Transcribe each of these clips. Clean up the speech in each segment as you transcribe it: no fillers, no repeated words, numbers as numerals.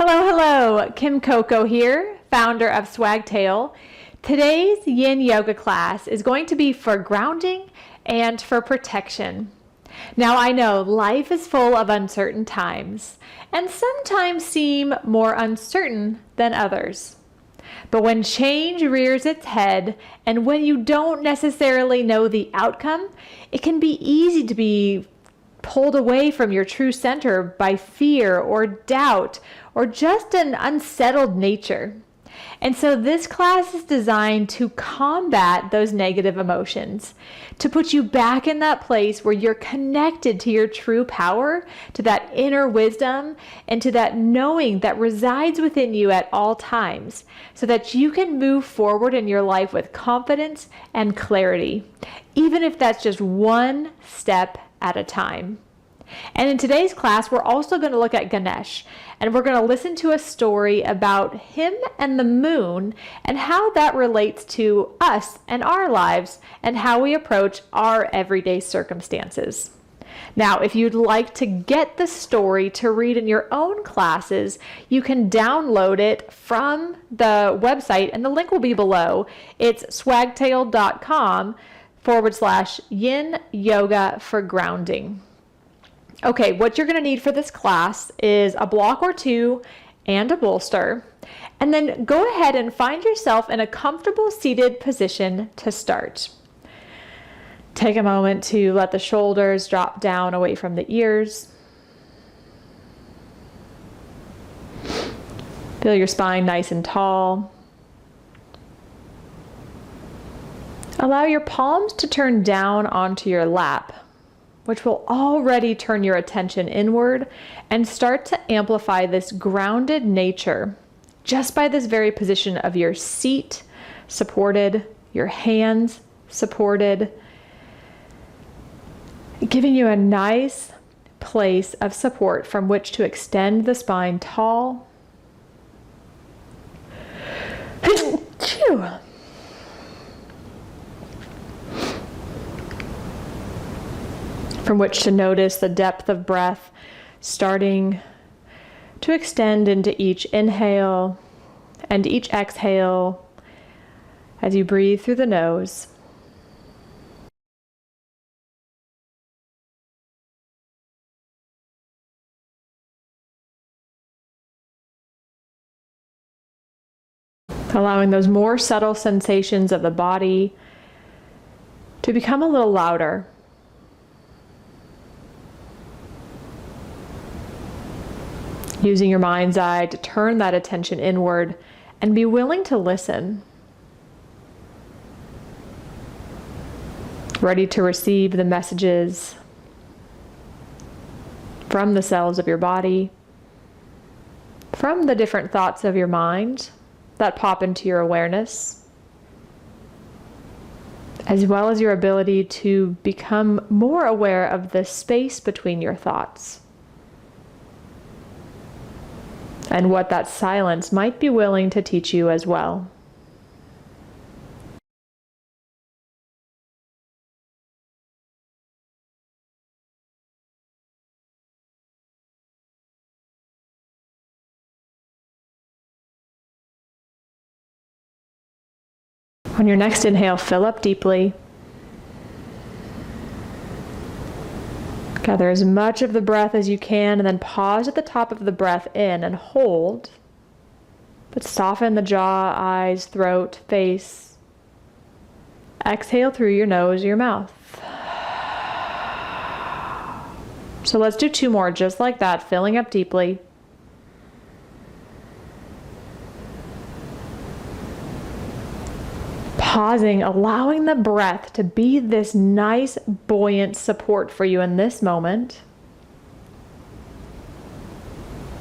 Hello, Kim Coco here, founder of Swagtail. Today's Yin Yoga class is going to be for grounding and for protection. Now I know life is full of uncertain times and sometimes seem more uncertain than others. But when change rears its head and when you don't necessarily know the outcome, it can be easy to be pulled away from your true center by fear or doubt or just an unsettled nature. And so this class is designed to combat those negative emotions, to put you back in that place where you're connected to your true power, to that inner wisdom, and to that knowing that resides within you at all times, so that you can move forward in your life with confidence and clarity, even if that's just one step at a time. And in today's class, we're also going to look at Ganesha, and we're going to listen to a story about him and the moon and how that relates to us and our lives and how we approach our everyday circumstances. Now, if you'd like to get the story to read in your own classes, you can download it from the website, and the link will be below. It's swagtail.com/yin yoga for grounding. Okay, what you're going to need for this class is a block or two and a bolster, and then go ahead and find yourself in a comfortable seated position to start. Take a moment to let the shoulders drop down away from the ears. Feel your spine nice and tall. Allow your palms to turn down onto your lap, which will already turn your attention inward and start to amplify this grounded nature just by this very position of your seat supported, your hands supported, giving you a nice place of support from which to extend the spine tall. From which to notice the depth of breath starting to extend into each inhale and each exhale as you breathe through the nose. Allowing those more subtle sensations of the body to become a little louder. Using your mind's eye to turn that attention inward and be willing to listen. Ready to receive the messages from the cells of your body, from the different thoughts of your mind that pop into your awareness, as well as your ability to become more aware of the space between your thoughts and what that silence might be willing to teach you as well. On your next inhale, fill up deeply. Gather as much of the breath as you can, and then pause at the top of the breath in and hold. But soften the jaw, eyes, throat, face. Exhale through your nose, your mouth. So let's do two more just like that, filling up deeply. Pausing, allowing the breath to be this nice, buoyant support for you in this moment.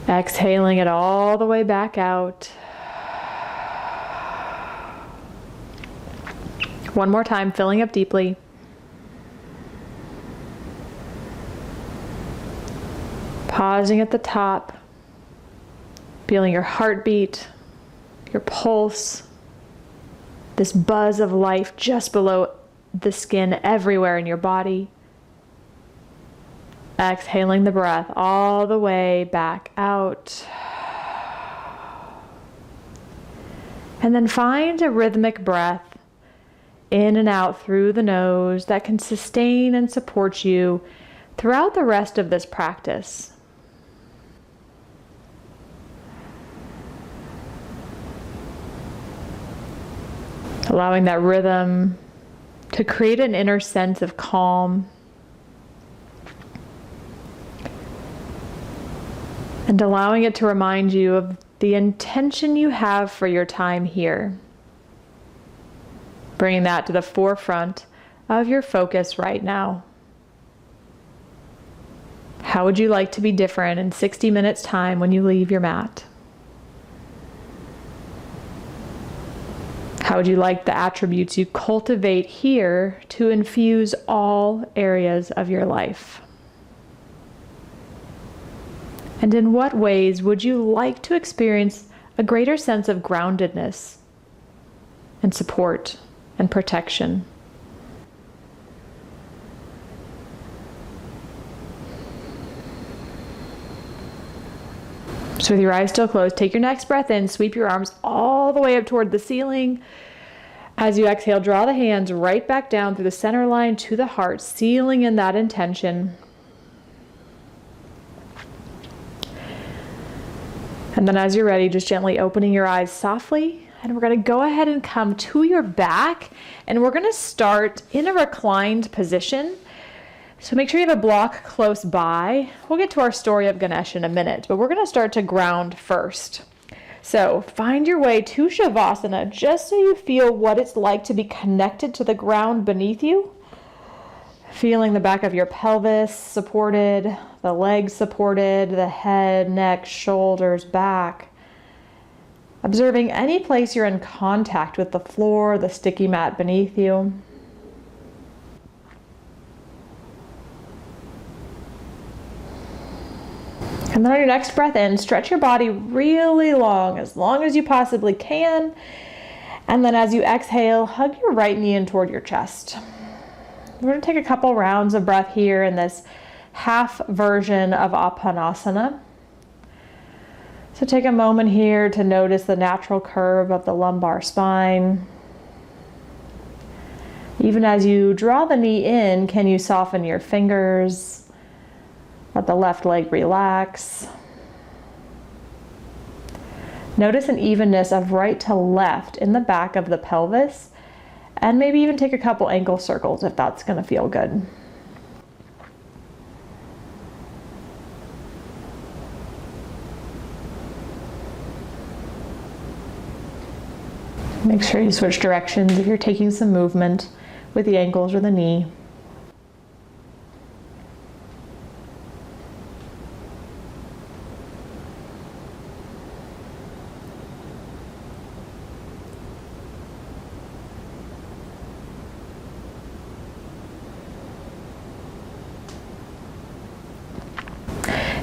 Exhaling it all the way back out. One more time, filling up deeply. Pausing at the top, feeling your heartbeat, your pulse, this buzz of life just below the skin everywhere in your body. Exhaling the breath all the way back out. And then find a rhythmic breath in and out through the nose that can sustain and support you throughout the rest of this practice. Allowing that rhythm to create an inner sense of calm and allowing it to remind you of the intention you have for your time here. Bringing that to the forefront of your focus right now. How would you like to be different in 60 minutes time when you leave your mat? How would you like the attributes you cultivate here to infuse all areas of your life? And in what ways would you like to experience a greater sense of groundedness and support and protection? So with your eyes still closed, take your next breath in, sweep your arms all the way up toward the ceiling. As you exhale, draw the hands right back down through the center line to the heart, sealing in that intention. And then as you're ready, just gently opening your eyes softly. And we're going to go ahead and come to your back. And we're going to start in a reclined position. So make sure you have a block close by. We'll get to our story of Ganesha in a minute, but we're going to start to ground first. So find your way to Shavasana just so you feel what it's like to be connected to the ground beneath you. Feeling the back of your pelvis supported, the legs supported, the head, neck, shoulders, back. Observing any place you're in contact with the floor, the sticky mat beneath you. And then on your next breath in, stretch your body really long as you possibly can. And then as you exhale, hug your right knee in toward your chest. We're going to take a couple rounds of breath here in this half version of Apanasana. So take a moment here to notice the natural curve of the lumbar spine. Even as you draw the knee in, can you soften your fingers? Let the left leg relax. Notice an evenness of right to left in the back of the pelvis. And maybe even take a couple ankle circles if that's going to feel good. Make sure you switch directions if you're taking some movement with the ankles or the knee.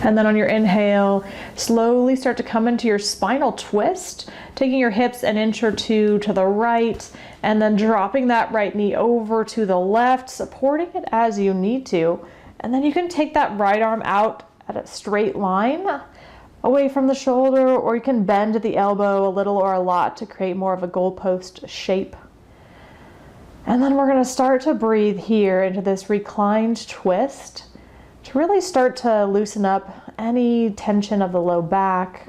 And then on your inhale, slowly start to come into your spinal twist, taking your hips an inch or two to the right, and then dropping that right knee over to the left, supporting it as you need to. And then you can take that right arm out at a straight line away from the shoulder, or you can bend the elbow a little or a lot to create more of a goalpost shape. And then we're going to start to breathe here into this reclined twist, to really start to loosen up any tension of the low back,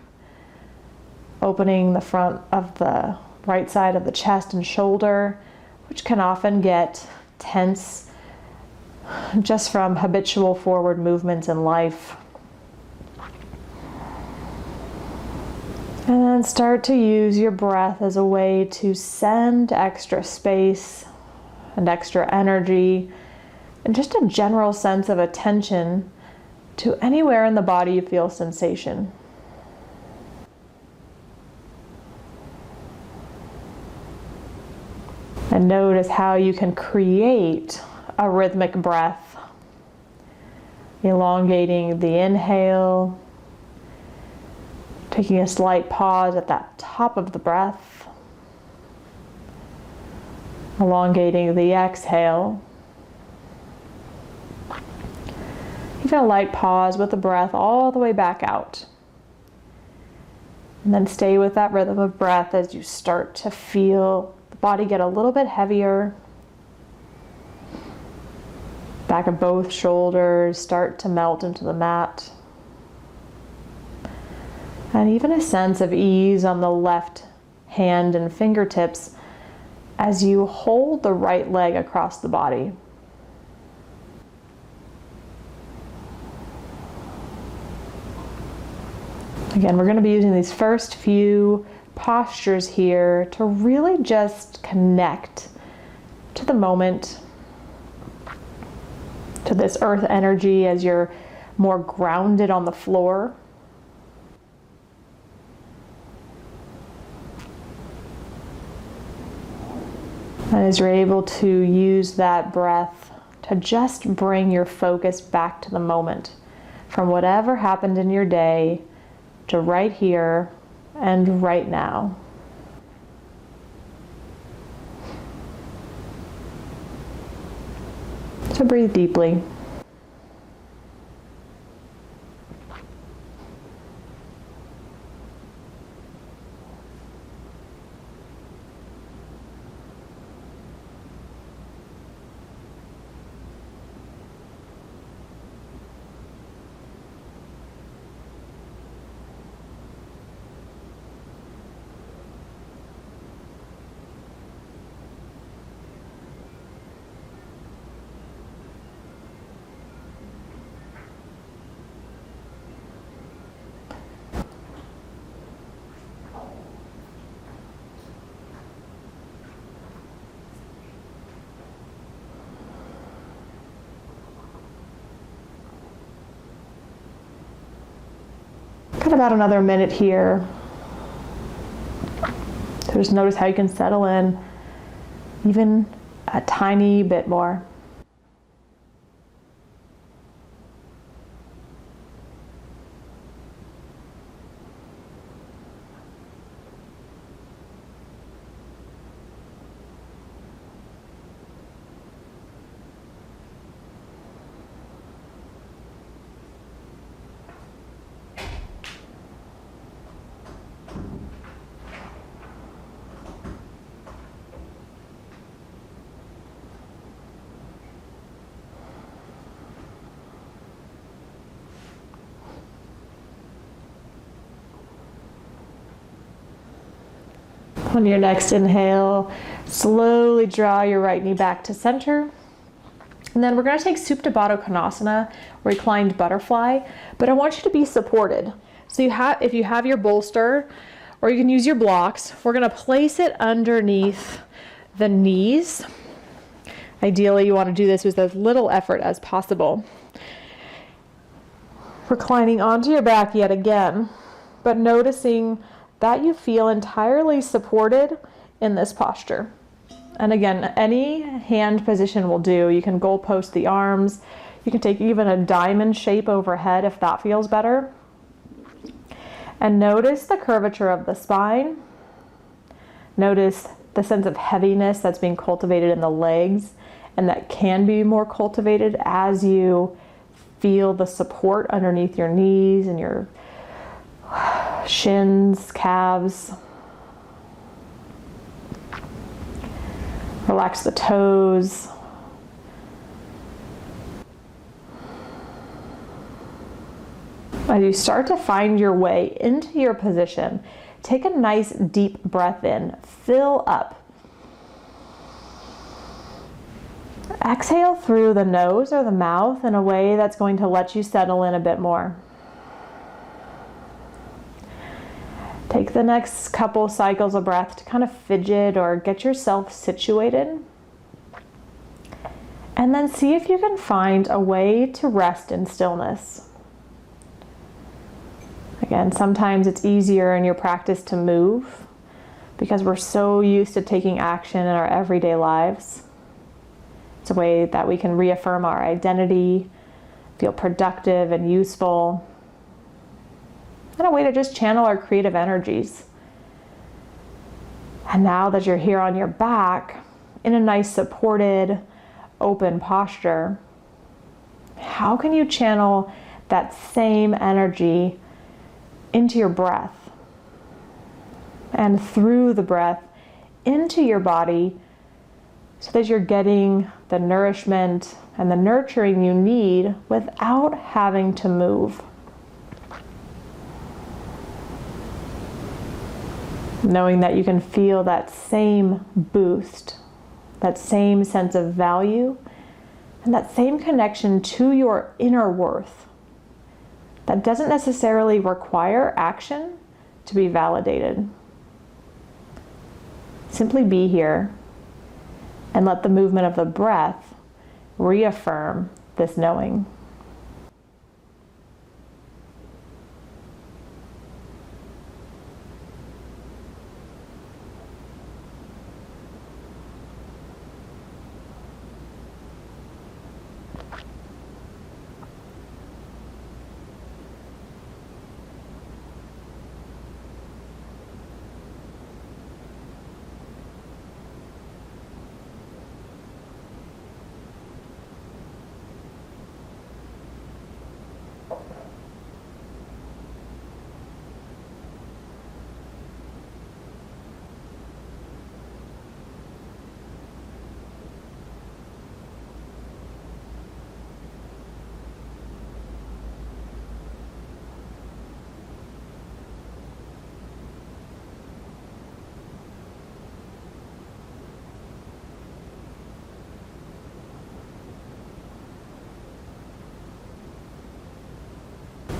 opening the front of the right side of the chest and shoulder, which can often get tense just from habitual forward movements in life. And then start to use your breath as a way to send extra space and extra energy and just a general sense of attention to anywhere in the body you feel sensation. And notice how you can create a rhythmic breath, elongating the inhale, taking a slight pause at that top of the breath, elongating the exhale. Even a light pause with the breath all the way back out. And then stay with that rhythm of breath as you start to feel the body get a little bit heavier. Back of both shoulders start to melt into the mat. And even a sense of ease on the left hand and fingertips as you hold the right leg across the body. Again, we're going to be using these first few postures here to really just connect to the moment, to this earth energy as you're more grounded on the floor. And as you're able to use that breath to just bring your focus back to the moment, from whatever happened in your day to right here and right now. So breathe deeply. Got about another minute here. So just notice how you can settle in even a tiny bit more. On your next inhale, slowly draw your right knee back to center. And then we're going to take Supine, reclined butterfly, but I want you to be supported. So if you have your bolster, or you can use your blocks, we're going to place it underneath the knees. Ideally, you want to do this with as little effort as possible. Reclining onto your back yet again, but noticing that you feel entirely supported in this posture. And again, any hand position will do. You can goalpost the arms. You can take even a diamond shape overhead if that feels better. And notice the curvature of the spine. Notice the sense of heaviness that's being cultivated in the legs, and that can be more cultivated as you feel the support underneath your knees and your shins, calves. Relax the toes. As you start to find your way into your position, take a nice deep breath in. Fill up. Exhale through the nose or the mouth in a way that's going to let you settle in a bit more. Take the next couple cycles of breath to kind of fidget or get yourself situated. And then see if you can find a way to rest in stillness. Again, sometimes it's easier in your practice to move because we're so used to taking action in our everyday lives. It's a way that we can reaffirm our identity, feel productive and useful, and a way to just channel our creative energies. And now that you're here on your back, in a nice supported, open posture, how can you channel that same energy into your breath? and through the breath into your body so that you're getting the nourishment and the nurturing you need without having to move. Knowing that you can feel that same boost, that same sense of value, and that same connection to your inner worth that doesn't necessarily require action to be validated. Simply be here and let the movement of the breath reaffirm this knowing.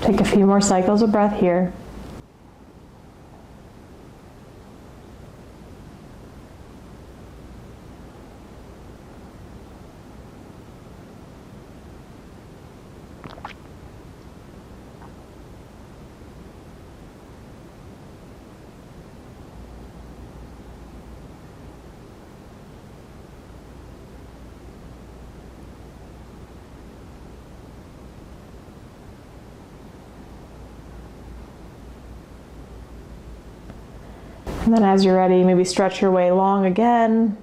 Take a few more cycles of breath here. And then as you're ready, maybe stretch your way long again,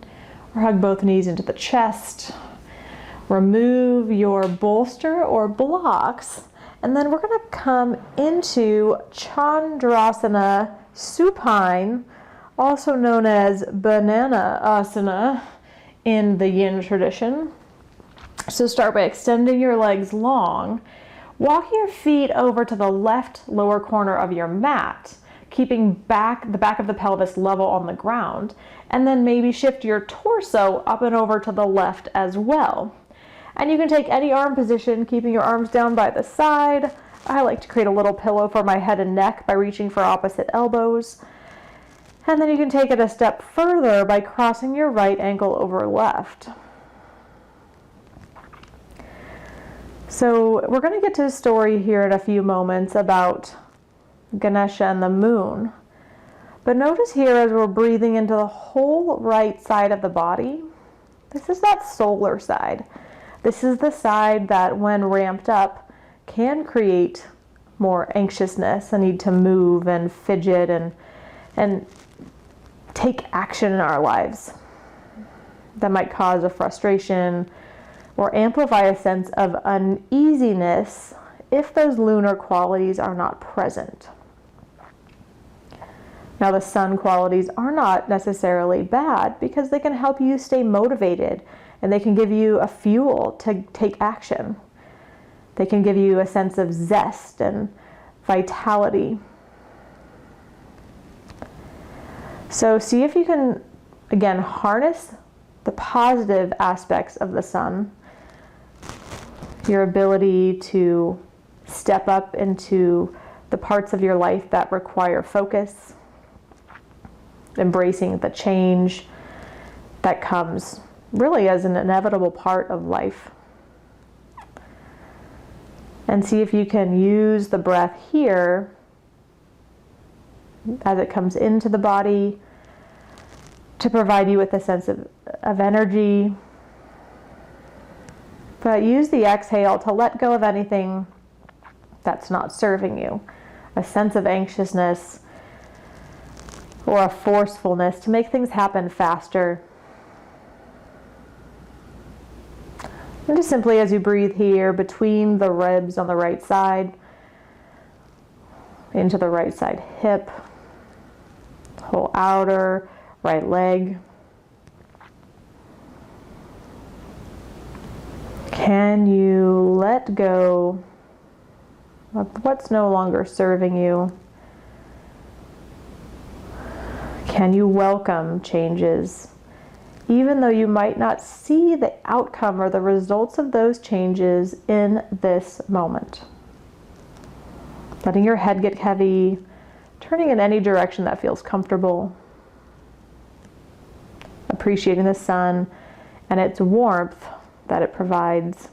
or hug both knees into the chest. Remove your bolster or blocks, and then we're gonna come into Chandrasana Supine, also known as Banana Asana in the Yin tradition. So start by extending your legs long. Walk your feet over to the left lower corner of your mat, keeping the back of the pelvis level on the ground, and then maybe shift your torso up and over to the left as well. And you can take any arm position, keeping your arms down by the side. I like to create a little pillow for my head and neck by reaching for opposite elbows. And then you can take it a step further by crossing your right ankle over left. So we're going to get to a story here in a few moments about Ganesha and the moon. But notice here as we're breathing into the whole right side of the body, this is that solar side. This is the side that when ramped up can create more anxiousness, a need to move and fidget and take action in our lives. That might cause a frustration or amplify a sense of uneasiness if those lunar qualities are not present. Now, the sun qualities are not necessarily bad because they can help you stay motivated and they can give you a fuel to take action. They can give you a sense of zest and vitality. So see if you can, again, harness the positive aspects of the sun, your ability to step up into the parts of your life that require focus, embracing the change that comes really as an inevitable part of life. And see if you can use the breath here as it comes into the body to provide you with a sense of energy. But use the exhale to let go of anything that's not serving you, a sense of anxiousness or a forcefulness to make things happen faster. And just simply as you breathe here between the ribs on the right side, into the right side hip, whole outer right leg. Can you let go of what's no longer serving you? Can you welcome changes, even though you might not see the outcome or the results of those changes in this moment? Letting your head get heavy, turning in any direction that feels comfortable. Appreciating the sun and its warmth that it provides,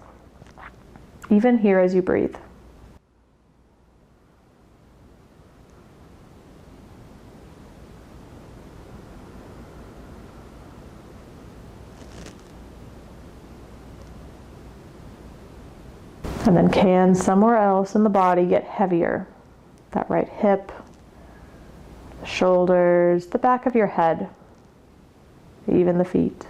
even here as you breathe. And then can somewhere else in the body get heavier? That right hip, the shoulders, the back of your head, even the feet.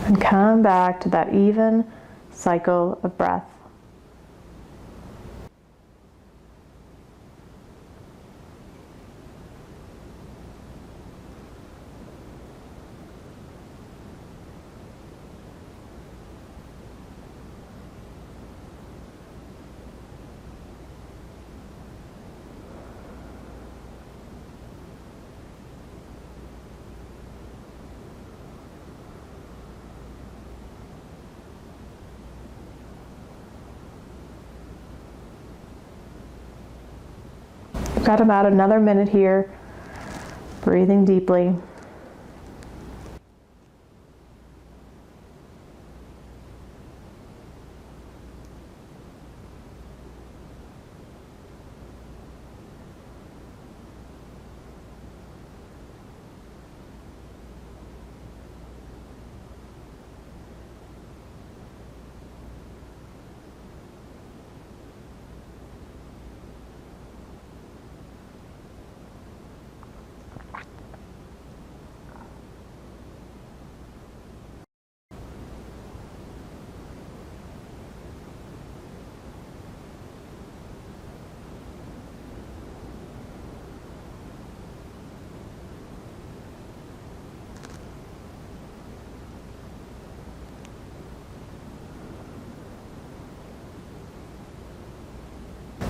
And come back to that even cycle of breath. Got about another minute here, breathing deeply.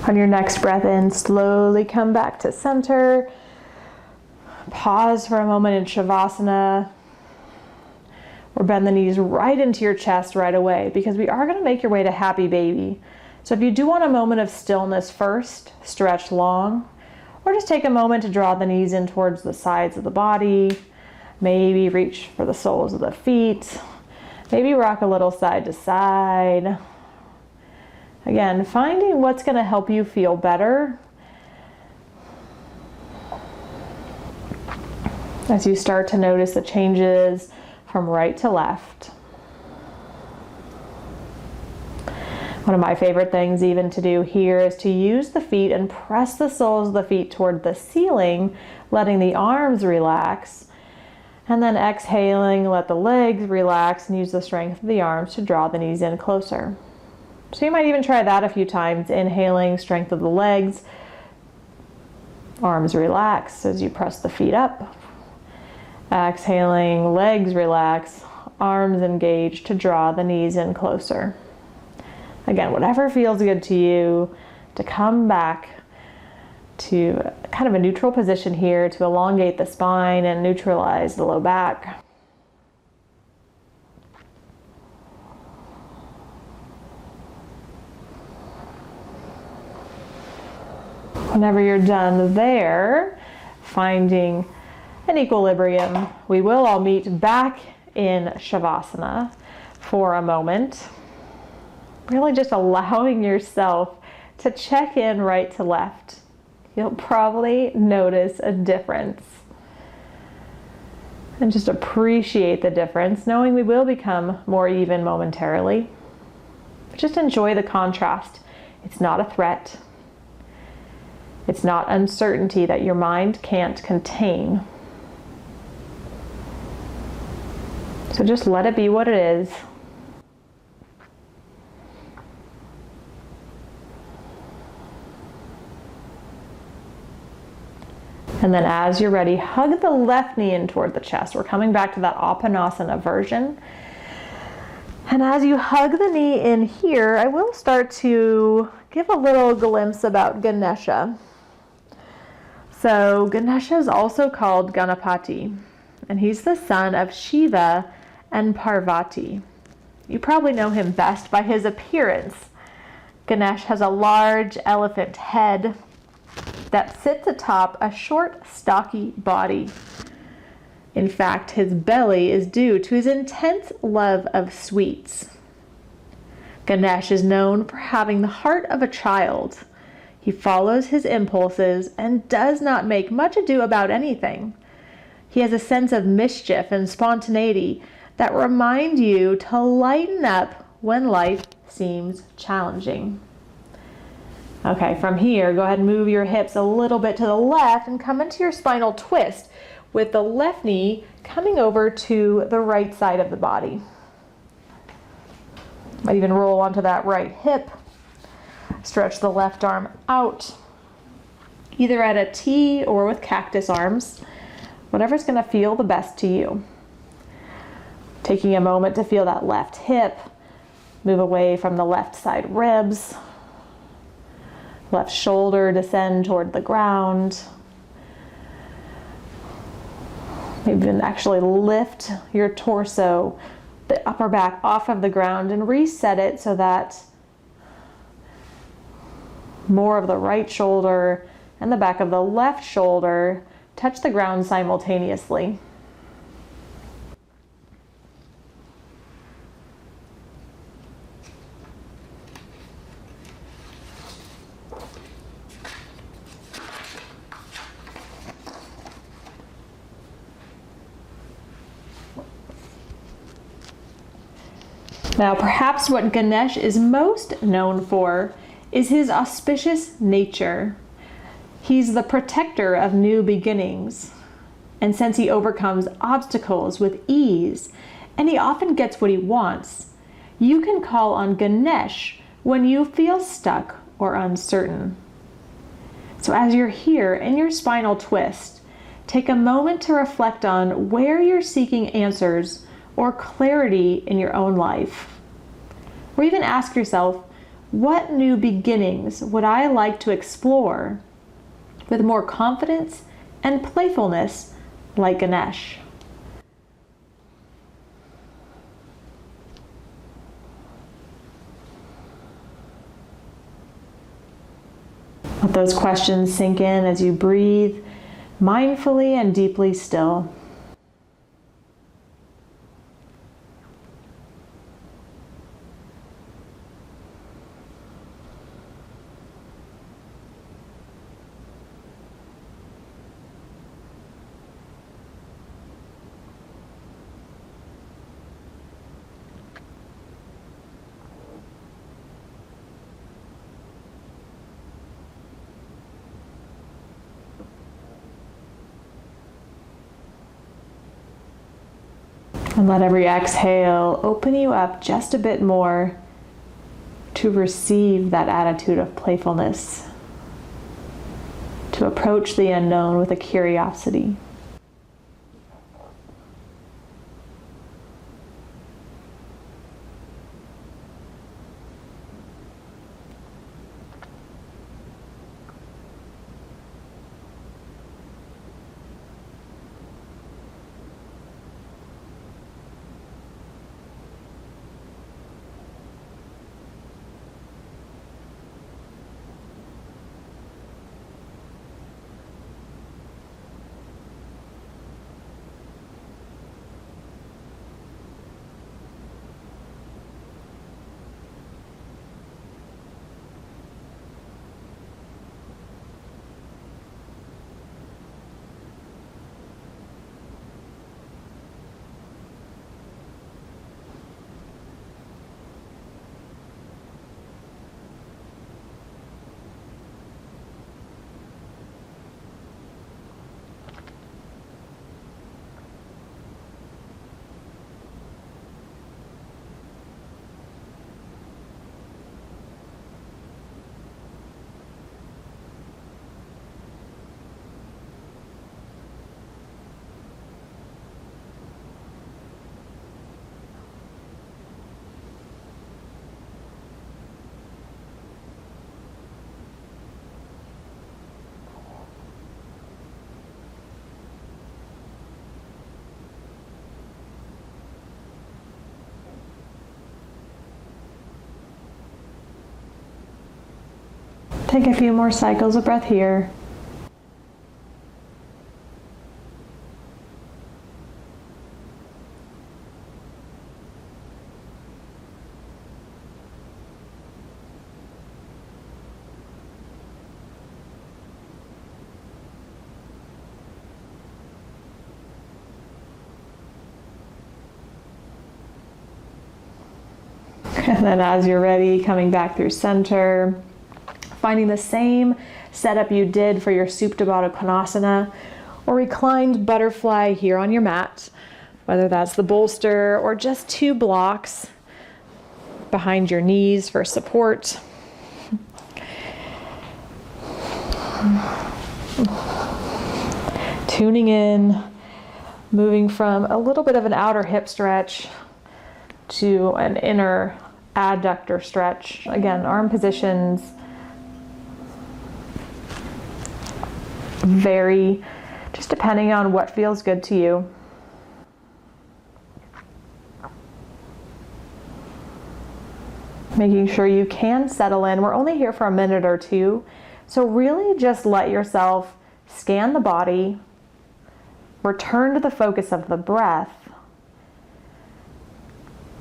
On your next breath in, slowly come back to center. Pause for a moment in Shavasana. Or bend the knees right into your chest right away, because we are going to make your way to happy baby. So if you do want a moment of stillness first, stretch long, or just take a moment to draw the knees in towards the sides of the body. Maybe reach for the soles of the feet. Maybe rock a little side to side. Again, finding what's going to help you feel better as you start to notice the changes from right to left. One of my favorite things even to do here is to use the feet and press the soles of the feet toward the ceiling, letting the arms relax. And then exhaling, let the legs relax and use the strength of the arms to draw the knees in closer. So you might even try that a few times. Inhaling, strength of the legs, arms relax as you press the feet up. Exhaling, legs relax, arms engage to draw the knees in closer. Again, whatever feels good to you, to come back to kind of a neutral position here to elongate the spine and neutralize the low back. Whenever you're done there, finding an equilibrium, we will all meet back in Shavasana for a moment. Really just allowing yourself to check in right to left. You'll probably notice a difference. And just appreciate the difference, knowing we will become more even momentarily. Just enjoy the contrast. It's not a threat. It's not uncertainty that your mind can't contain. So just let it be what it is. And then as you're ready, hug the left knee in toward the chest. We're coming back to that Apanasana version. And as you hug the knee in here, I will start to give a little glimpse about Ganesha. So Ganesha is also called Ganapati, and he's the son of Shiva and Parvati. You probably know him best by his appearance. Ganesh has a large elephant head that sits atop a short, stocky body. In fact, his belly is due to his intense love of sweets. Ganesh is known for having the heart of a child. He follows his impulses and does not make much ado about anything. He has a sense of mischief and spontaneity that remind you to lighten up when life seems challenging. Okay, from here, go ahead and move your hips a little bit to the left and come into your spinal twist with the left knee coming over to the right side of the body. Might even roll onto that right hip. Stretch the left arm out, either at a T or with cactus arms, whatever's going to feel the best to you. Taking a moment to feel that left hip, move away from the left side ribs, left shoulder descend toward the ground. Maybe even actually lift your torso, the upper back off of the ground and reset it so that more of the right shoulder and the back of the left shoulder touch the ground simultaneously. Now, perhaps what Ganesh is most known for is his auspicious nature. He's the protector of new beginnings. And since he overcomes obstacles with ease, and he often gets what he wants, you can call on Ganesh when you feel stuck or uncertain. So as you're here in your spinal twist, take a moment to reflect on where you're seeking answers or clarity in your own life. Or even ask yourself, what new beginnings would I like to explore with more confidence and playfulness like Ganesh? Let those questions sink in as you breathe mindfully and deeply still. And let every exhale open you up just a bit more to receive that attitude of playfulness, to approach the unknown with a curiosity. Take a few more cycles of breath here. And then as you're ready, coming back through center, finding the same setup you did for your Supta Baddha Konasana or reclined butterfly here on your mat, whether that's the bolster or just 2 blocks behind your knees for support. Tuning in, moving from a little bit of an outer hip stretch to an inner adductor stretch. Again, arm positions vary just depending on what feels good to you. Making sure you can settle in. We're only here for a minute or two, so really just let yourself scan the body, return to the focus of the breath,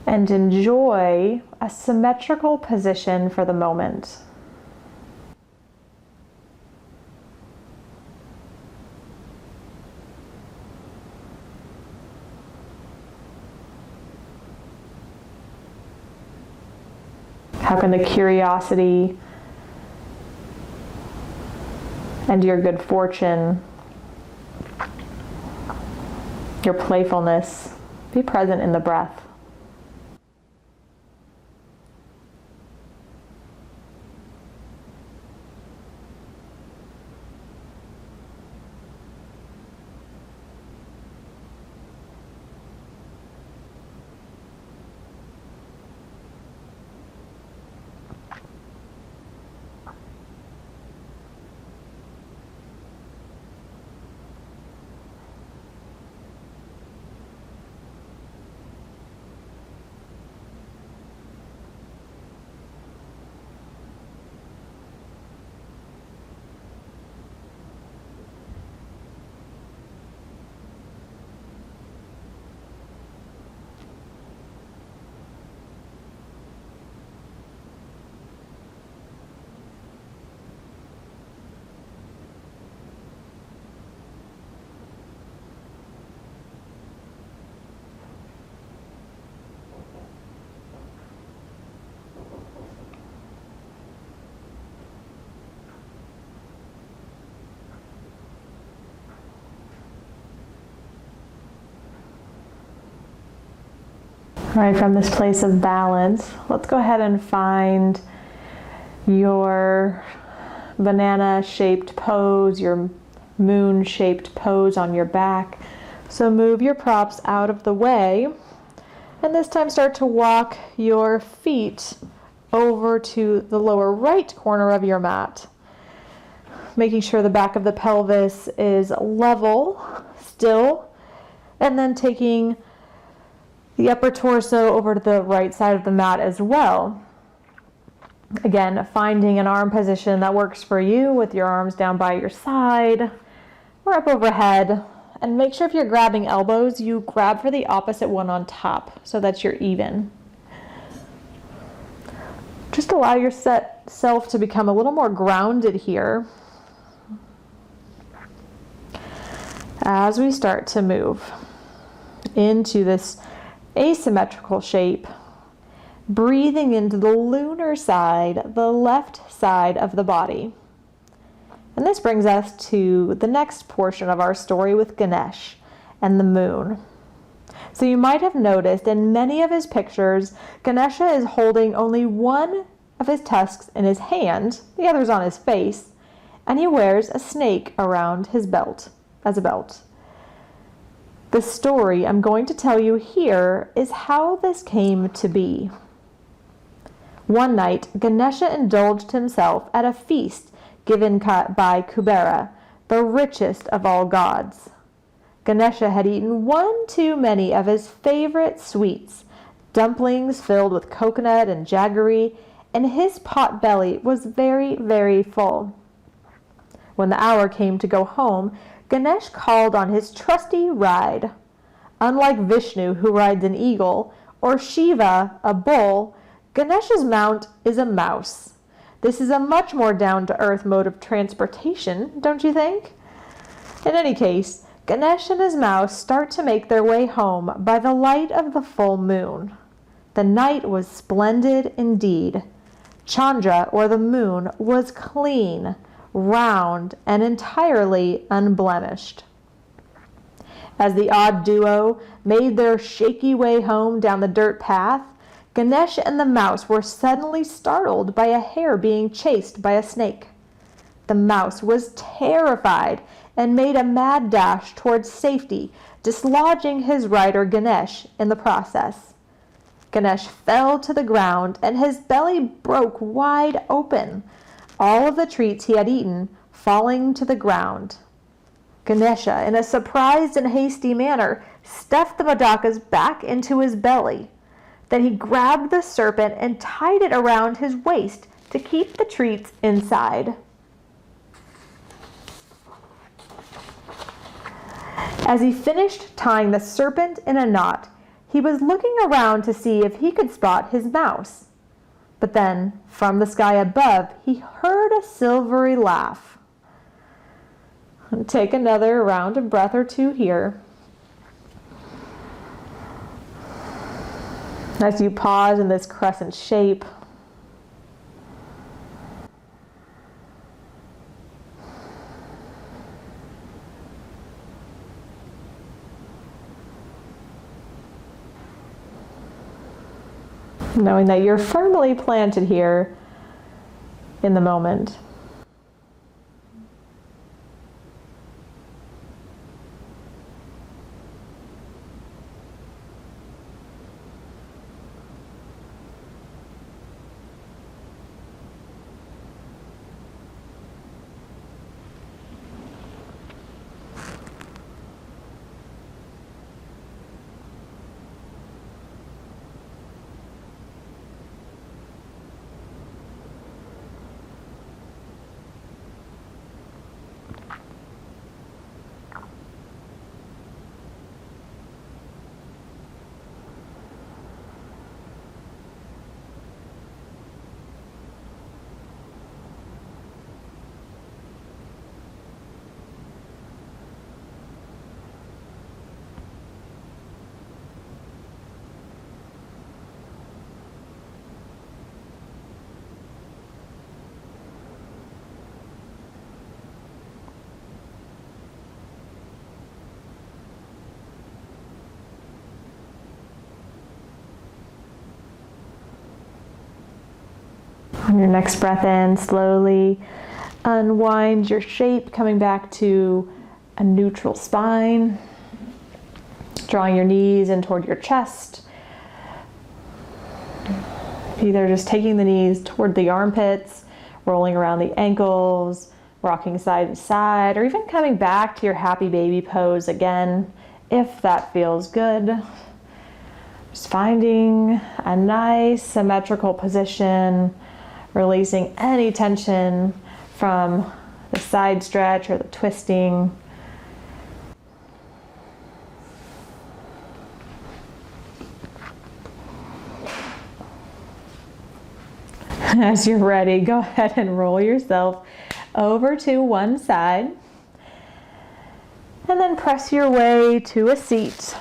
and enjoy a symmetrical position for the moment. How can the curiosity and your good fortune, your playfulness, be present in the breath? All right, from this place of balance, let's go ahead and find your banana-shaped pose, your moon-shaped pose on your back. So move your props out of the way, and this time start to walk your feet over to the lower right corner of your mat, making sure the back of the pelvis is level still, and then taking the upper torso over to the right side of the mat as well. Again, finding an arm position that works for you with your arms down by your side or up overhead. And make sure if you're grabbing elbows, you grab for the opposite one on top so that you're even. Just allow yourself to become a little more grounded here as we start to move into this asymmetrical shape, breathing into the lunar side, the left side of the body. And this brings us to the next portion of our story with Ganesh and the moon. So you might have noticed in many of his pictures, Ganesha is holding only one of his tusks in his hand, the other's on his face, and he wears a snake around his belt as a belt. The story I'm going to tell you here is how this came to be. One night, Ganesha indulged himself at a feast given by Kubera, the richest of all gods. Ganesha had eaten one too many of his favorite sweets, dumplings filled with coconut and jaggery, and his pot belly was very, very full. When the hour came to go home, Ganesh called on his trusty ride. Unlike Vishnu, who rides an eagle, or Shiva, a bull, Ganesha's mount is a mouse. This is a much more down-to-earth mode of transportation, don't you think? In any case, Ganesh and his mouse start to make their way home by the light of the full moon. The night was splendid indeed. Chandra, or the moon, was clean, round, and entirely unblemished. As the odd duo made their shaky way home down the dirt path, Ganesh and the mouse were suddenly startled by a hare being chased by a snake. The mouse was terrified and made a mad dash towards safety, dislodging his rider Ganesh in the process. Ganesh fell to the ground and his belly broke wide open, all of the treats he had eaten falling to the ground. Ganesha, in a surprised and hasty manner, stuffed the modakas back into his belly. Then he grabbed the serpent and tied it around his waist to keep the treats inside. As he finished tying the serpent in a knot, he was looking around to see if he could spot his mouse. But then, from the sky above, he heard a silvery laugh. Take another round of breath or two here. As you pause in this crescent shape, knowing that you're firmly planted here in the moment. On your next breath in, slowly unwind your shape, coming back to a neutral spine. Drawing your knees in toward your chest. Either just taking the knees toward the armpits, rolling around the ankles, rocking side to side, or even coming back to your happy baby pose again, if that feels good. Just finding a nice symmetrical position, releasing any tension from the side stretch or the twisting. As you're ready, go ahead and roll yourself over to one side. And then press your way to a seat.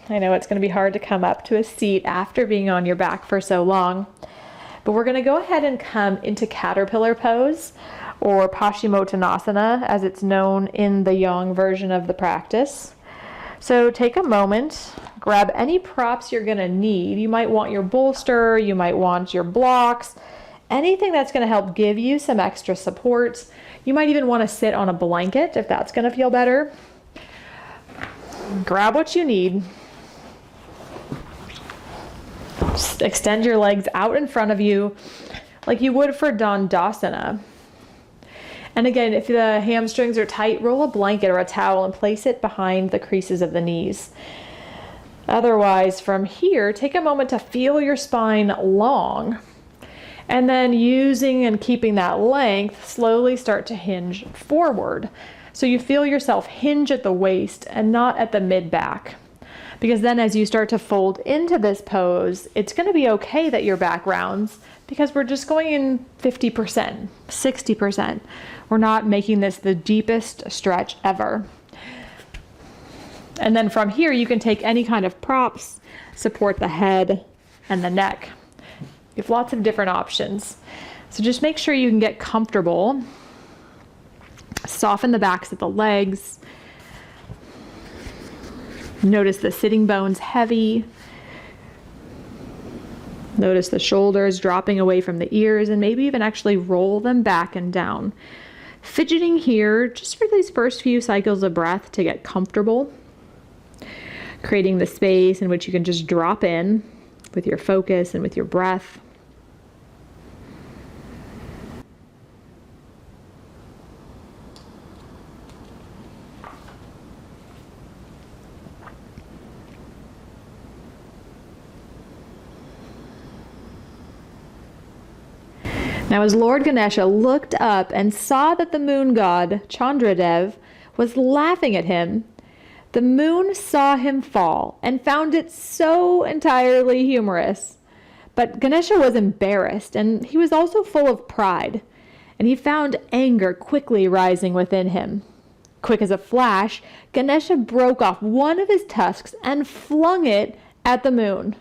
I know it's going to be hard to come up to a seat after being on your back for so long. But we're going to go ahead and come into caterpillar pose, or Paschimottanasana, as it's known in the yang version of the practice. So take a moment, grab any props you're going to need. You might want your bolster, you might want your blocks, anything that's going to help give you some extra support. You might even want to sit on a blanket if that's going to feel better. Grab what you need. Just extend your legs out in front of you like you would for Dandasana. And again, if the hamstrings are tight, roll a blanket or a towel and place it behind the creases of the knees. Otherwise, from here, take a moment to feel your spine long. And then using and keeping that length, slowly start to hinge forward. So you feel yourself hinge at the waist and not at the mid-back. Because then as you start to fold into this pose, it's going to be okay that your back rounds because we're just going in 50%, 60%. We're not making this the deepest stretch ever. And then from here, you can take any kind of props, support the head and the neck. You have lots of different options. So just make sure you can get comfortable. Soften the backs of the legs. Notice the sitting bones heavy. Notice the shoulders dropping away from the ears, and maybe even actually roll them back and down. Fidgeting here just for these first few cycles of breath to get comfortable. Creating the space in which you can just drop in with your focus and with your breath. Now as Lord Ganesha looked up and saw that the moon god, Chandradev, was laughing at him, the moon saw him fall and found it so entirely humorous. But Ganesha was embarrassed, and he was also full of pride, and he found anger quickly rising within him. Quick as a flash, Ganesha broke off one of his tusks and flung it at the moon.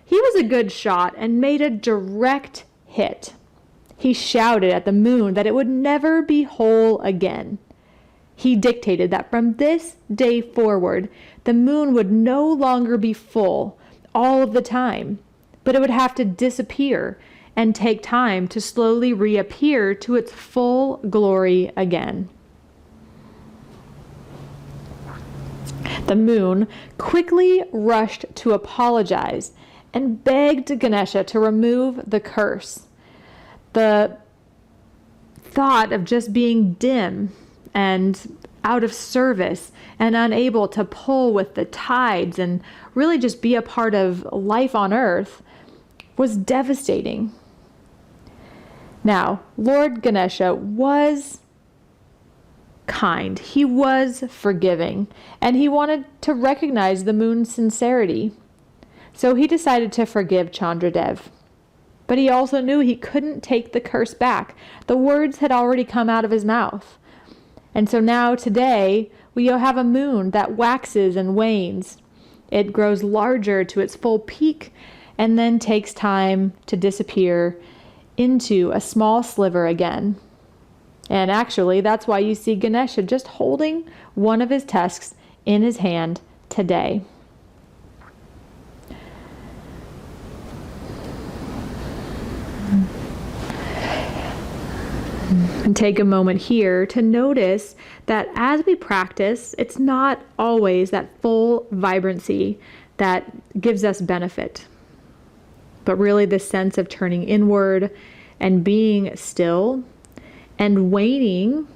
He was a good shot and made a direct hit. He shouted at the moon that it would never be whole again. He dictated that from this day forward, the moon would no longer be full all of the time, but it would have to disappear and take time to slowly reappear to its full glory again. The moon quickly rushed to apologize and begged Ganesha to remove the curse. The thought of just being dim and out of service and unable to pull with the tides and really just be a part of life on earth was devastating. Now, Lord Ganesha was kind. He was forgiving, and he wanted to recognize the moon's sincerity. So he decided to forgive Chandradev. But he also knew he couldn't take the curse back. The words had already come out of his mouth. And so now today, we have a moon that waxes and wanes. It grows larger to its full peak and then takes time to disappear into a small sliver again. And actually, that's why you see Ganesha just holding one of his tusks in his hand today. And take a moment here to notice that as we practice, it's not always that full vibrancy that gives us benefit, but really the sense of turning inward and being still and waning,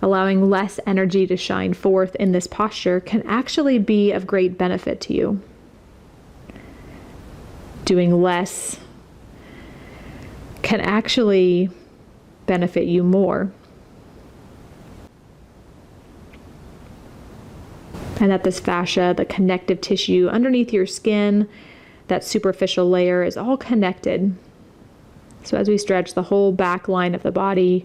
allowing less energy to shine forth in this posture can actually be of great benefit to you. Doing less can actually benefit you more. And that this fascia, the connective tissue underneath your skin, that superficial layer is all connected. So as we stretch the whole back line of the body,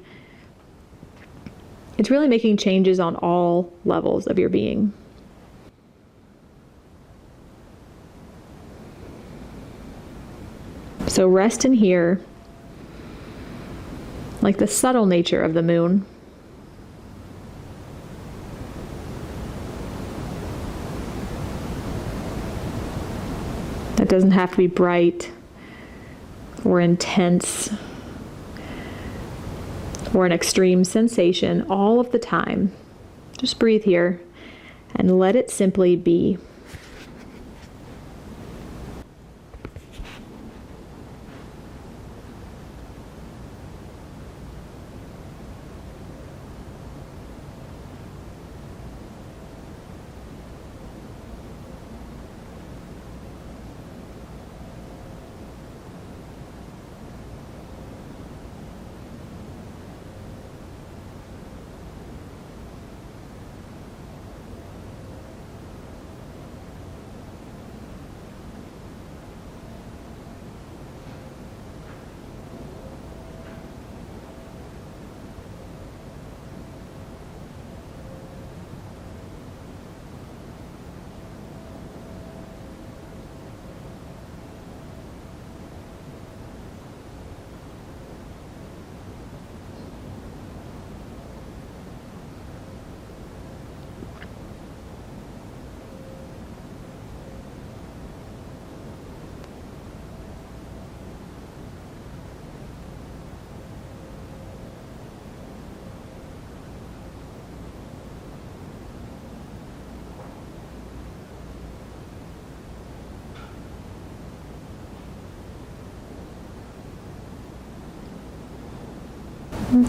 it's really making changes on all levels of your being. So rest in here, like the subtle nature of the moon. That doesn't have to be bright or intense or an extreme sensation all of the time. Just breathe here and let it simply be.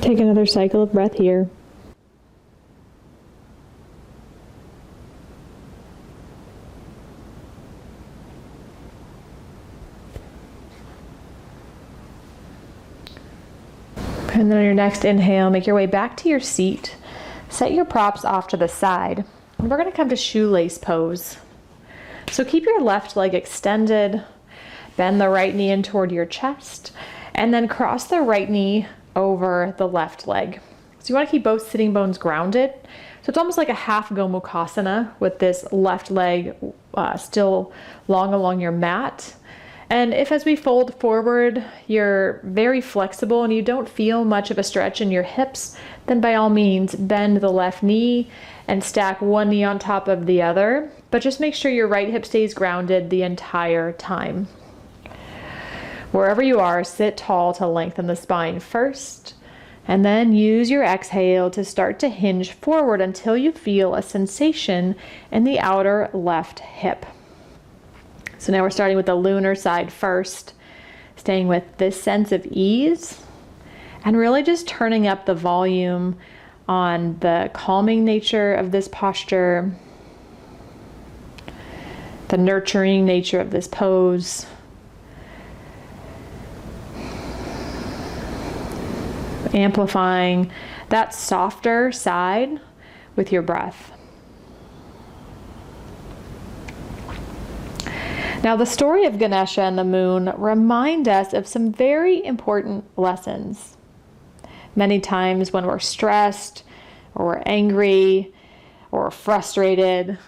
Take another cycle of breath here. And then on your next inhale, make your way back to your seat. Set your props off to the side. And we're going to come to shoelace pose. So keep your left leg extended, bend the right knee in toward your chest, and then cross the right knee over the left leg. So you want to keep both sitting bones grounded. So it's almost like a half Gomukhasana with this left leg still long along your mat. And if as we fold forward, you're very flexible and you don't feel much of a stretch in your hips, then by all means, bend the left knee and stack one knee on top of the other. But just make sure your right hip stays grounded the entire time. Wherever you are, sit tall to lengthen the spine first, and then use your exhale to start to hinge forward until you feel a sensation in the outer left hip. So now we're starting with the lunar side first, staying with this sense of ease and really just turning up the volume on the calming nature of this posture, the nurturing nature of this pose, amplifying that softer side with your breath. Now, the story of Ganesha and the moon remind us of some very important lessons. Many times when we're stressed, or we're angry, or frustrated,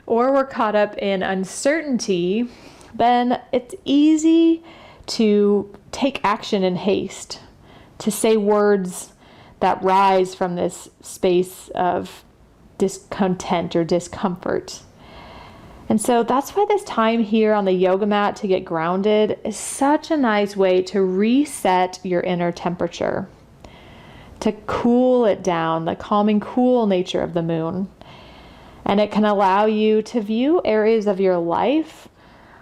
or we're caught up in uncertainty, then it's easy to take action in haste, to say words that rise from this space of discontent or discomfort. And so that's why this time here on the yoga mat to get grounded is such a nice way to reset your inner temperature, to cool it down, the calming, cool nature of the moon. And it can allow you to view areas of your life,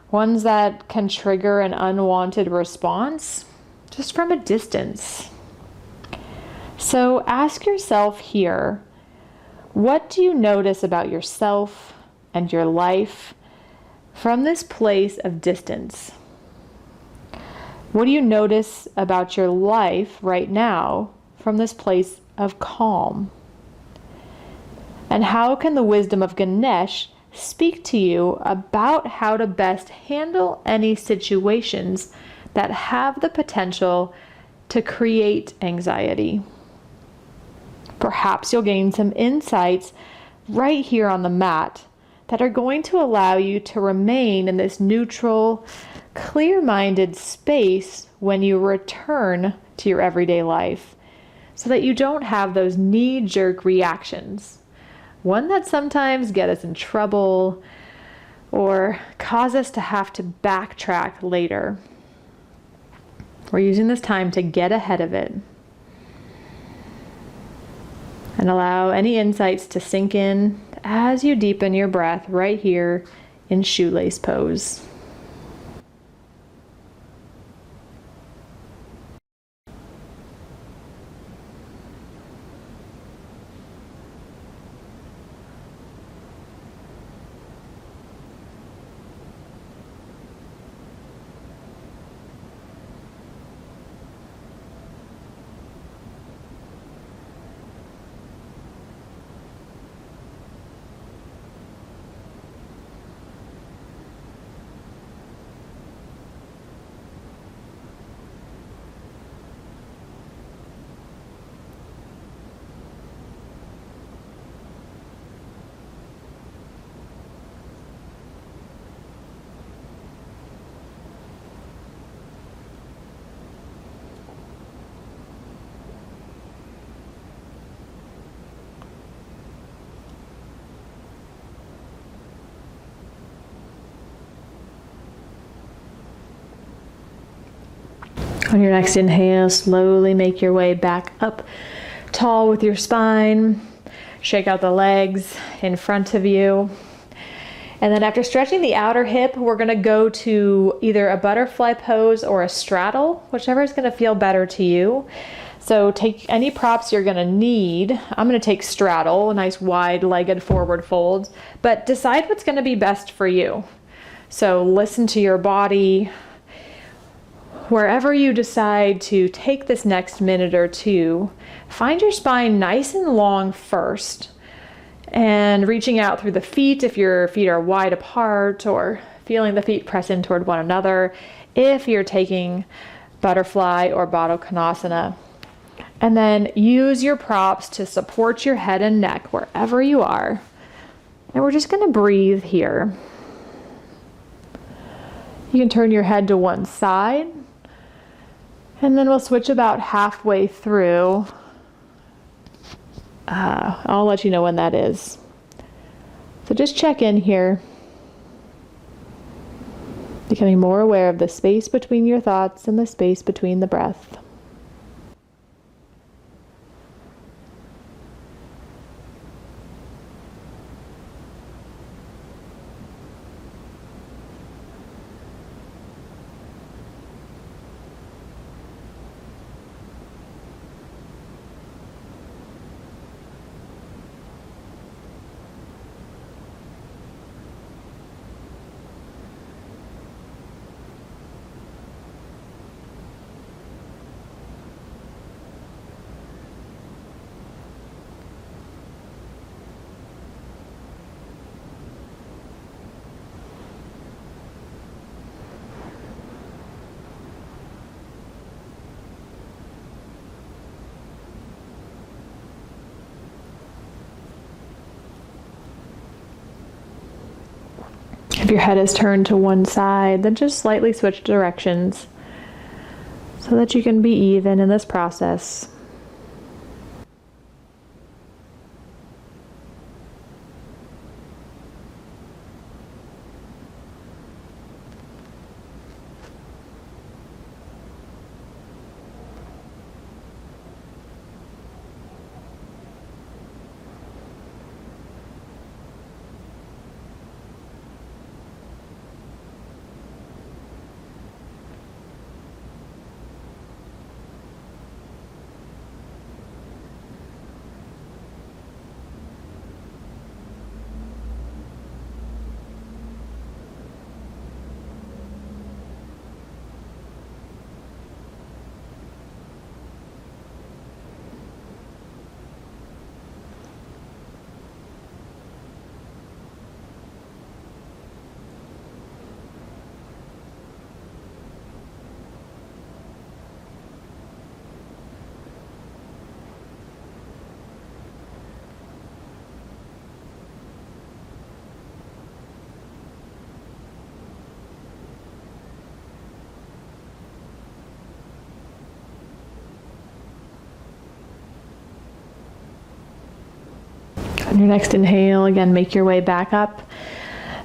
ones that can trigger an unwanted response, just from a distance. So ask yourself here, what do you notice about yourself and your life from this place of distance? What do you notice about your life right now from this place of calm? And how can the wisdom of Ganesh speak to you about how to best handle any situations that have the potential to create anxiety? Perhaps you'll gain some insights right here on the mat that are going to allow you to remain in this neutral, clear-minded space when you return to your everyday life, so that you don't have those knee-jerk reactions, one that sometimes get us in trouble or cause us to have to backtrack later. We're using this time to get ahead of it and allow any insights to sink in as you deepen your breath right here in shoelace pose. On your next inhale, slowly make your way back up tall with your spine. Shake out the legs in front of you. And then after stretching the outer hip, we're going to go to either a butterfly pose or a straddle, whichever is going to feel better to you. So take any props you're gonna need. I'm gonna take straddle, a nice wide-legged forward fold, but decide what's gonna be best for you. So listen to your body. Wherever you decide to take this next minute or two, find your spine nice and long first, and reaching out through the feet if your feet are wide apart, or feeling the feet press in toward one another if you're taking butterfly or Baddha Konasana. And then use your props to support your head and neck wherever you are. And we're just going to breathe here. You can turn your head to one side, and then we'll switch about halfway through. I'll let you know when that is. So just check in here. Becoming more aware of the space between your thoughts and the space between the breath. If your head is turned to one side, then just slightly switch directions so that you can be even in this process. On your next inhale, again, make your way back up.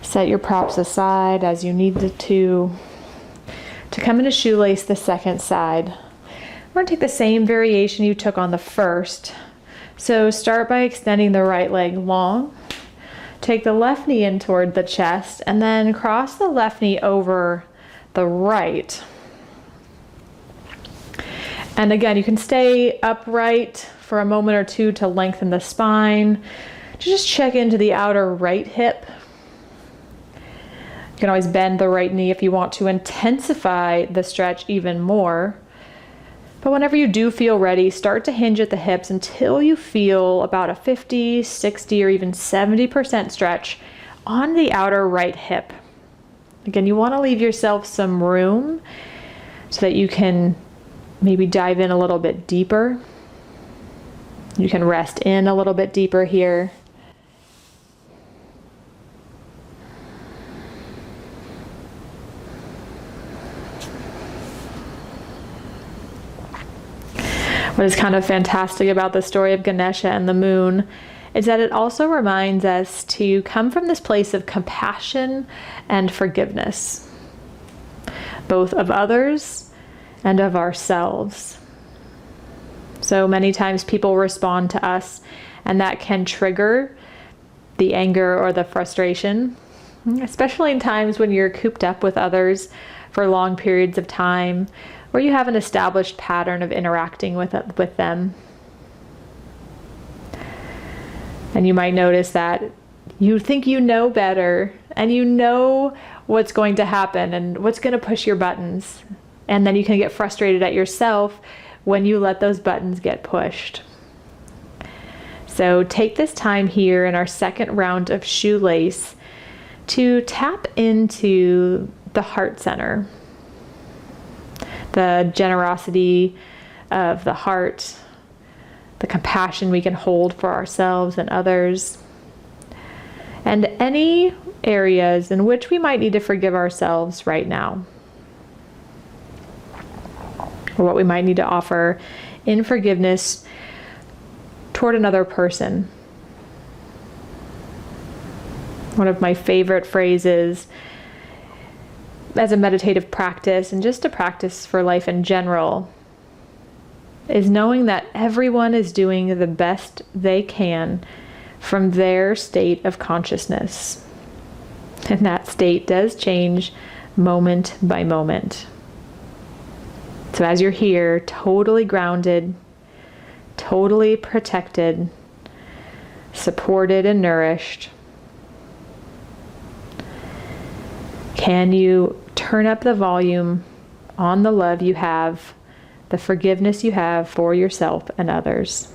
Set your props aside as you need to come into shoelace the second side. We're going to take the same variation you took on the first. So start by extending the right leg long. Take the left knee in toward the chest, and then cross the left knee over the right. And again, you can stay upright for a moment or two to lengthen the spine. Just check into the outer right hip. You can always bend the right knee if you want to intensify the stretch even more. But whenever you do feel ready, start to hinge at the hips until you feel about a 50, 60, or even 70% stretch on the outer right hip. Again, you want to leave yourself some room so that you can maybe dive in a little bit deeper. You can rest in a little bit deeper here. What is kind of fantastic about the story of Ganesha and the moon is that it also reminds us to come from this place of compassion and forgiveness, both of others and of ourselves. So many times people respond to us, and that can trigger the anger or the frustration, especially in times when you're cooped up with others for long periods of time, or you have an established pattern of interacting with them. And you might notice that you think you know better and you know what's going to happen and what's going to push your buttons. And then you can get frustrated at yourself when you let those buttons get pushed. So take this time here in our second round of shoelace to tap into the heart center, the generosity of the heart, the compassion we can hold for ourselves and others, and any areas in which we might need to forgive ourselves right now, or what we might need to offer in forgiveness toward another person. One of my favorite phrases as a meditative practice and just a practice for life in general is knowing that everyone is doing the best they can from their state of consciousness. And that state does change moment by moment. So as you're here, totally grounded, totally protected, supported and nourished, can you turn up the volume on the love you have, the forgiveness you have for yourself and others?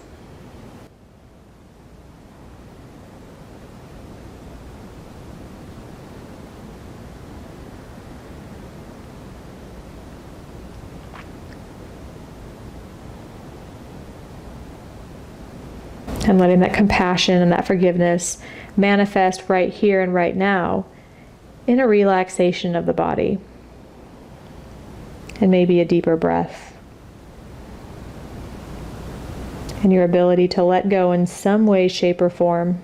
And letting that compassion and that forgiveness manifest right here and right now in a relaxation of the body. And maybe a deeper breath. And your ability to let go in some way, shape, or form.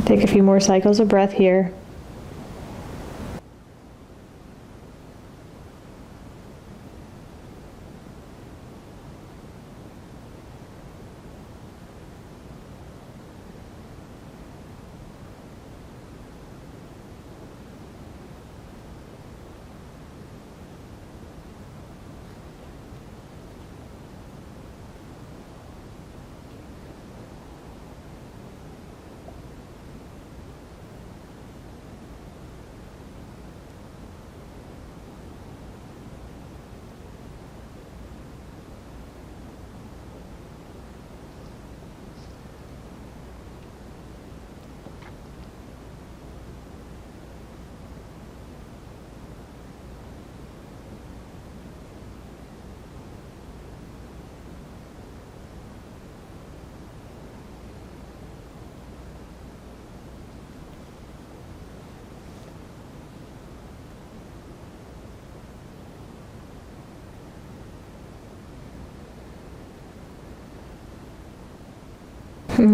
Take a few more cycles of breath here.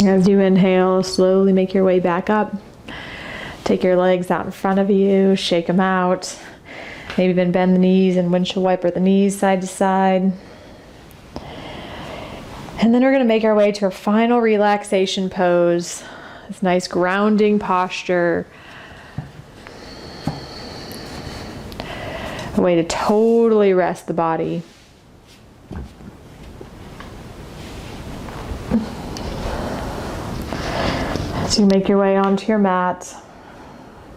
As you inhale, slowly make your way back up. Take your legs out in front of you, shake them out. Maybe even bend the knees and windshield wiper the knees side to side. And then we're going to make our way to our final relaxation pose. This nice grounding posture. A way to totally rest the body. So you make your way onto your mat,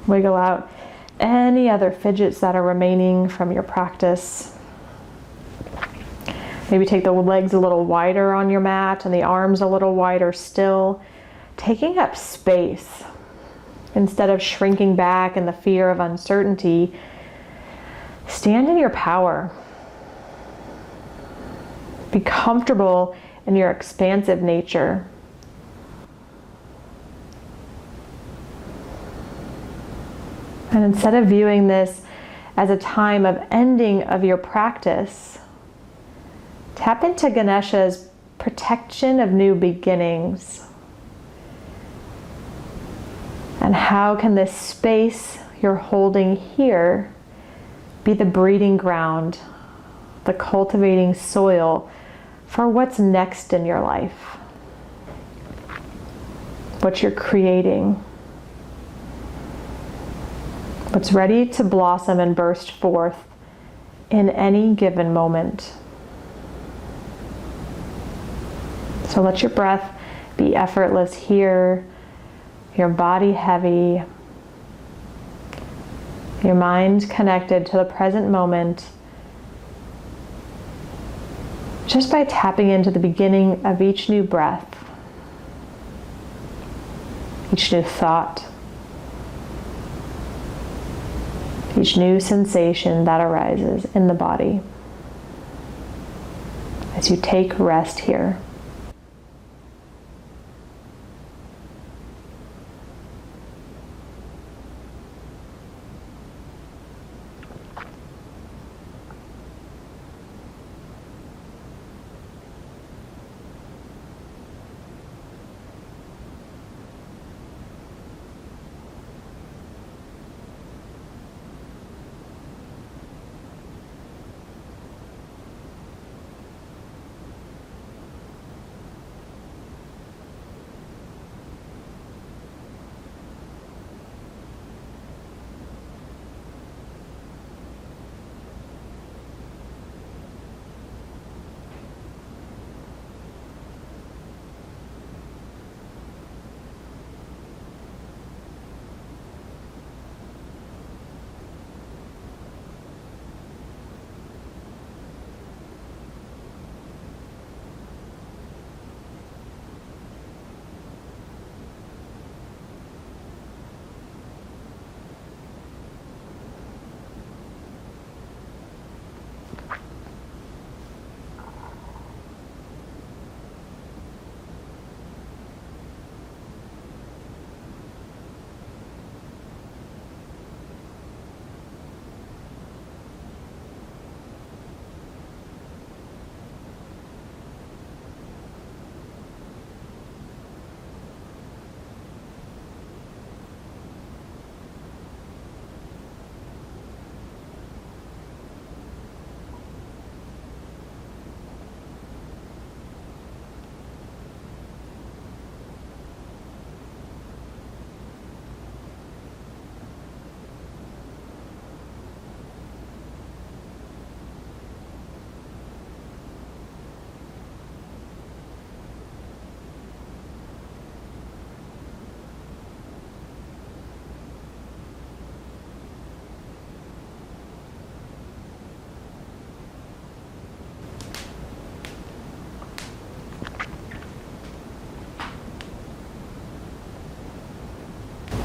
wiggle out any other fidgets that are remaining from your practice. Maybe take the legs a little wider on your mat and the arms a little wider still, taking up space. Instead of shrinking back in the fear of uncertainty, stand in your power. Be comfortable in your expansive nature. And instead of viewing this as a time of ending of your practice, tap into Ganesha's protection of new beginnings. And how can this space you're holding here be the breeding ground, the cultivating soil for what's next in your life, what you're creating, what's ready to blossom and burst forth in any given moment. So let your breath be effortless here, your body heavy, your mind connected to the present moment, just by tapping into the beginning of each new breath, each new thought, each new sensation that arises in the body as you take rest here.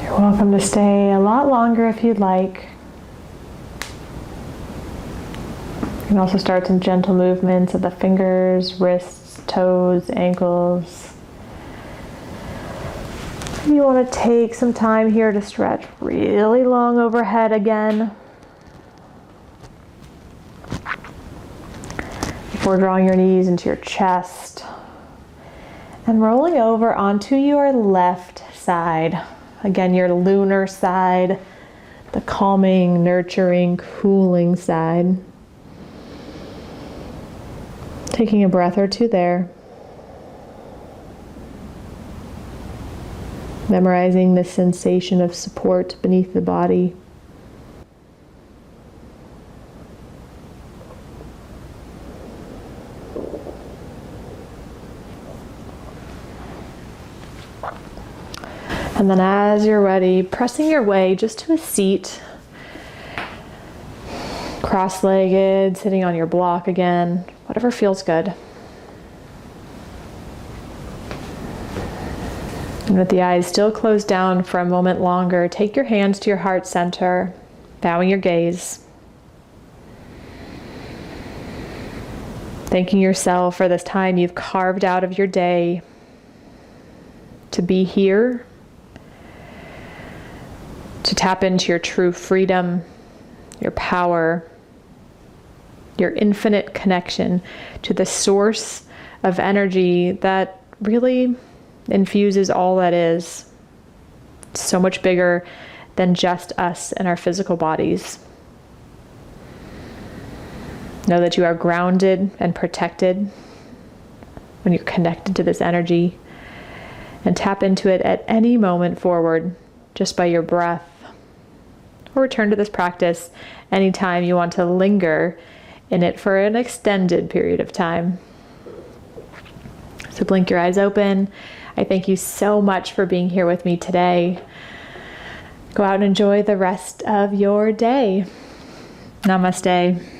You're welcome to stay a lot longer if you'd like. You can also start some gentle movements of the fingers, wrists, toes, ankles. You want to take some time here to stretch really long overhead again. Before drawing your knees into your chest and rolling over onto your left side. Again, your lunar side, the calming, nurturing, cooling side. Taking a breath or two there. Memorizing the sensation of support beneath the body. And then as you're ready, pressing your way just to a seat. Cross-legged, sitting on your block again, whatever feels good. And with the eyes still closed down for a moment longer, take your hands to your heart center, bowing your gaze. Thanking yourself for this time you've carved out of your day to be here, to tap into your true freedom, your power, your infinite connection to the source of energy that really infuses all that is. It's so much bigger than just us and our physical bodies. Know that you are grounded and protected when you're connected to this energy, and tap into it at any moment forward just by your breath. Or return to this practice anytime you want to linger in it for an extended period of time. So blink your eyes open. I thank you so much for being here with me today. Go out and enjoy the rest of your day. Namaste.